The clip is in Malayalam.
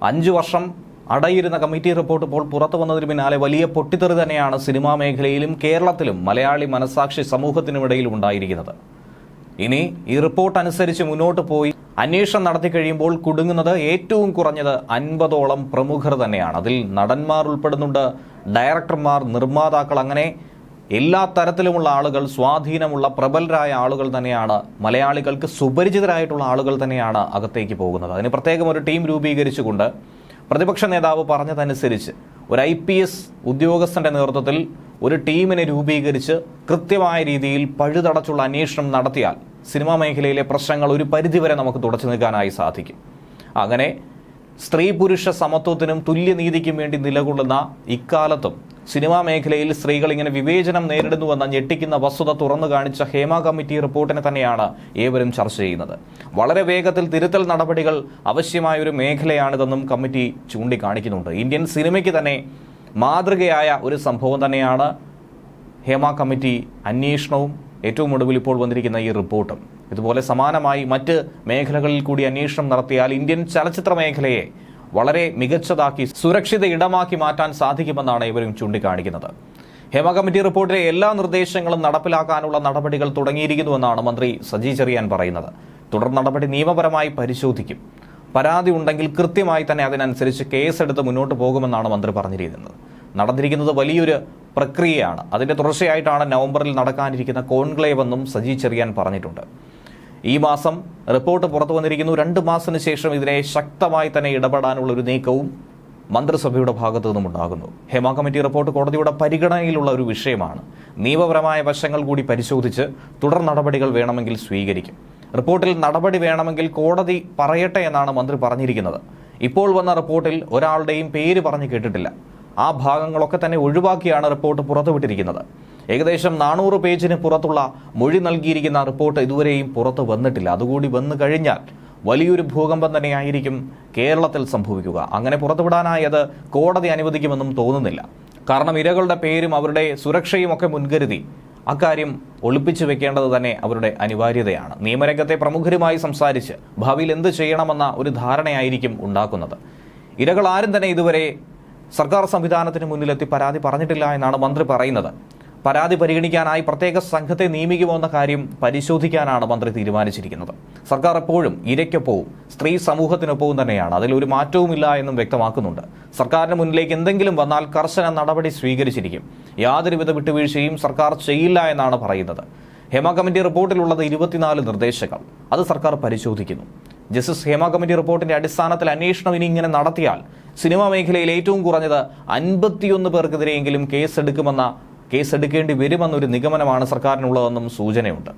5 വർഷം അടയിരുന്ന കമ്മിറ്റി റിപ്പോർട്ട് ഇപ്പോൾ പുറത്തു വന്നതിന് പിന്നാലെ വലിയ പൊട്ടിത്തെറി തന്നെയാണ് സിനിമാ മേഖലയിലും കേരളത്തിലും മലയാളി മനസാക്ഷി സമൂഹത്തിനുമിടയിലും ഉണ്ടായിരിക്കുന്നത്. ഇനി ഈ റിപ്പോർട്ട് അനുസരിച്ച് മുന്നോട്ട് പോയി അന്വേഷണം നടത്തി കഴിയുമ്പോൾ കുടുങ്ങുന്നത് ഏറ്റവും കുറഞ്ഞത് 50ഓളം പ്രമുഖർ തന്നെയാണ്. അതിൽ നടന്മാർ ഉൾപ്പെടുന്നുണ്ട്, ഡയറക്ടർമാർ, നിർമ്മാതാക്കൾ, അങ്ങനെ എല്ലാ തരത്തിലുമുള്ള ആളുകൾ, സ്വാധീനമുള്ള പ്രബലരായ ആളുകൾ തന്നെയാണ്, മലയാളികൾക്ക് സുപരിചിതരായിട്ടുള്ള ആളുകൾ തന്നെയാണ് അകത്തേക്ക് പോകുന്നത്. അതിന് പ്രത്യേകം ഒരു ടീം രൂപീകരിച്ചുകൊണ്ട് പ്രതിപക്ഷ നേതാവ് പറഞ്ഞതനുസരിച്ച് ഒരു IPS ഉദ്യോഗസ്ഥന്റെ നേതൃത്വത്തിൽ ഒരു ടീമിനെ രൂപീകരിച്ച് കൃത്യമായ രീതിയിൽ പഴുതടച്ചുള്ള അന്വേഷണം നടത്തിയാൽ സിനിമാ മേഖലയിലെ പ്രശ്നങ്ങൾ ഒരു പരിധിവരെ നമുക്ക് തുടച്ചു നീക്കാനായി സാധിക്കും. അങ്ങനെ സ്ത്രീ പുരുഷ സമത്വത്തിനും തുല്യനീതിക്കും വേണ്ടി നിലകൊള്ളുന്ന ഇക്കാലത്തും സിനിമാ മേഖലയിൽ സ്ത്രീകൾ ഇങ്ങനെ വിവേചനം നേരിടുന്നുവെന്ന ഞെട്ടിക്കുന്ന വസ്തുത തുറന്നു കാണിച്ച ഹേമ കമ്മിറ്റി റിപ്പോർട്ടിനെ തന്നെയാണ് ഏവരും ചർച്ച ചെയ്യുന്നത്. വളരെ വേഗത്തിൽ തിരുത്തൽ നടപടികൾ ആവശ്യമായൊരു മേഖലയാണിതെന്നും കമ്മിറ്റി ചൂണ്ടിക്കാണിക്കുന്നുണ്ട്. ഇന്ത്യൻ സിനിമയ്ക്ക് തന്നെ മാതൃകയായ ഒരു സംഭവം തന്നെയാണ് ഹേമ കമ്മിറ്റി അന്വേഷണവും ഏറ്റവും ഒടുവിൽ ഇപ്പോൾ വന്നിരിക്കുന്ന ഈ റിപ്പോർട്ടും. ഇതുപോലെ സമാനമായി മറ്റ് മേഖലകളിൽ കൂടി അന്വേഷണം നടത്തിയാൽ ഇന്ത്യൻ ചലച്ചിത്ര മേഖലയെ വളരെ മികച്ചതാക്കി സുരക്ഷിത ഇടമാക്കി മാറ്റാൻ സാധിക്കുമെന്നാണ് ഇവരും ചൂണ്ടിക്കാണിക്കുന്നത്. ഹേമ കമ്മിറ്റി റിപ്പോർട്ടിലെ എല്ലാ നിർദ്ദേശങ്ങളും നടപ്പിലാക്കാനുള്ള നടപടികൾ തുടങ്ങിയിരിക്കുന്നുവെന്നാണ് മന്ത്രി സജി ചെറിയാൻ പറയുന്നത്. തുടർ നടപടി നിയമപരമായി പരിശോധിക്കും. പരാതി ഉണ്ടെങ്കിൽ കൃത്യമായി തന്നെ അതിനനുസരിച്ച് കേസെടുത്ത് മുന്നോട്ട് പോകുമെന്നാണ് മന്ത്രി പറഞ്ഞിരിക്കുന്നത്. നടന്നിരിക്കുന്നത് വലിയൊരു പ്രക്രിയയാണ്. അതിന്റെ തുടർച്ചയായിട്ടാണ് നവംബറിൽ നടക്കാനിരിക്കുന്ന കോൺക്ലേവ് എന്നും സജി ചെറിയാൻ പറഞ്ഞിട്ടുണ്ട്. ഈ മാസം റിപ്പോർട്ട് പുറത്തു വന്നിരിക്കുന്നു. 2 മാസത്തിന് ശേഷം ഇതിനെ ശക്തമായി തന്നെ ഇടപെടാനുള്ള ഒരു നീക്കവും മന്ത്രിസഭയുടെ ഭാഗത്തു നിന്നും ഉണ്ടാകുന്നു. ഹേമ കമ്മിറ്റി റിപ്പോർട്ട് കോടതിയുടെ പരിഗണനയിലുള്ള ഒരു വിഷയമാണ്. നിയമപരമായ വശങ്ങൾ കൂടി പരിശോധിച്ച് തുടർ നടപടികൾ വേണമെങ്കിൽ സ്വീകരിക്കും. റിപ്പോർട്ടിൽ നടപടി വേണമെങ്കിൽ കോടതി പറയട്ടെ എന്നാണ് മന്ത്രി പറഞ്ഞിരിക്കുന്നത്. ഇപ്പോൾ വന്ന റിപ്പോർട്ടിൽ ഒരാളുടെയും പേര് പറഞ്ഞു കേട്ടിട്ടില്ല. ആ ഭാഗങ്ങളൊക്കെ തന്നെ ഒഴിവാക്കിയാണ് റിപ്പോർട്ട് പുറത്തുവിട്ടിരിക്കുന്നത്. ഏകദേശം 400 പേജിന് പുറത്തുള്ള മൊഴി നൽകിയിരിക്കുന്ന റിപ്പോർട്ട് ഇതുവരെയും പുറത്തു വന്നിട്ടില്ല. അതുകൂടി വന്നു കഴിഞ്ഞാൽ വലിയൊരു ഭൂകമ്പം തന്നെയായിരിക്കും കേരളത്തിൽ സംഭവിക്കുക. അങ്ങനെ പുറത്തുവിടാനായി അത് കോടതി അനുവദിക്കുമെന്നും തോന്നുന്നില്ല. കാരണം ഇരകളുടെ പേരും അവരുടെ സുരക്ഷയും ഒക്കെ മുൻകരുതി അക്കാര്യം ഒളിപ്പിച്ചു വെക്കേണ്ടത് തന്നെ അവരുടെ അനിവാര്യതയാണ്. നിയമരംഗത്തെ പ്രമുഖരുമായി സംസാരിച്ച് ഭാവിയിൽ എന്ത് ചെയ്യണമെന്ന ഒരു ധാരണയായിരിക്കും ഉണ്ടാക്കുന്നത്. ഇരകൾ ആരും തന്നെ ഇതുവരെ സർക്കാർ സംവിധാനത്തിന് മുന്നിലെത്തി പരാതി പറഞ്ഞിട്ടില്ല എന്നാണ് മന്ത്രി പറയുന്നത്. പരാതി പരിഗണിക്കാനായി പ്രത്യേക സംഘത്തെ നിയമിക്കുമോ എന്ന കാര്യം പരിശോധിക്കാനാണ് മന്ത്രി തീരുമാനിച്ചിരിക്കുന്നത്. സർക്കാർ എപ്പോഴും ഇരയ്ക്കൊപ്പവും സ്ത്രീ സമൂഹത്തിനൊപ്പവും തന്നെയാണ്. അതിലൊരു മാറ്റവുമില്ല എന്നും വ്യക്തമാക്കുന്നുണ്ട്. സർക്കാരിന് മുന്നിലേക്ക് എന്തെങ്കിലും വന്നാൽ കർശന നടപടി സ്വീകരിച്ചിരിക്കും. യാതൊരുവിധ വിട്ടുവീഴ്ചയും സർക്കാർ ചെയ്യില്ല എന്നാണ് പറയുന്നത്. ഹേമ കമ്മിറ്റി റിപ്പോർട്ടിലുള്ളത് 24 നിർദ്ദേശങ്ങൾ. അത് സർക്കാർ പരിശോധിക്കുന്നു. ജസ്റ്റിസ് ഹേമ കമ്മിറ്റി റിപ്പോർട്ടിന്റെ അടിസ്ഥാനത്തിൽ അന്വേഷണം ഇനി ഇങ്ങനെ നടത്തിയാൽ സിനിമാ മേഖലയിൽ ഏറ്റവും കുറഞ്ഞത് 51 പേർക്കെതിരെയെങ്കിലും കേസെടുക്കേണ്ടി വരുമെന്നൊരു നിഗമനമാണ് സർക്കാരിനുള്ളതെന്നും സൂചനയുണ്ട്.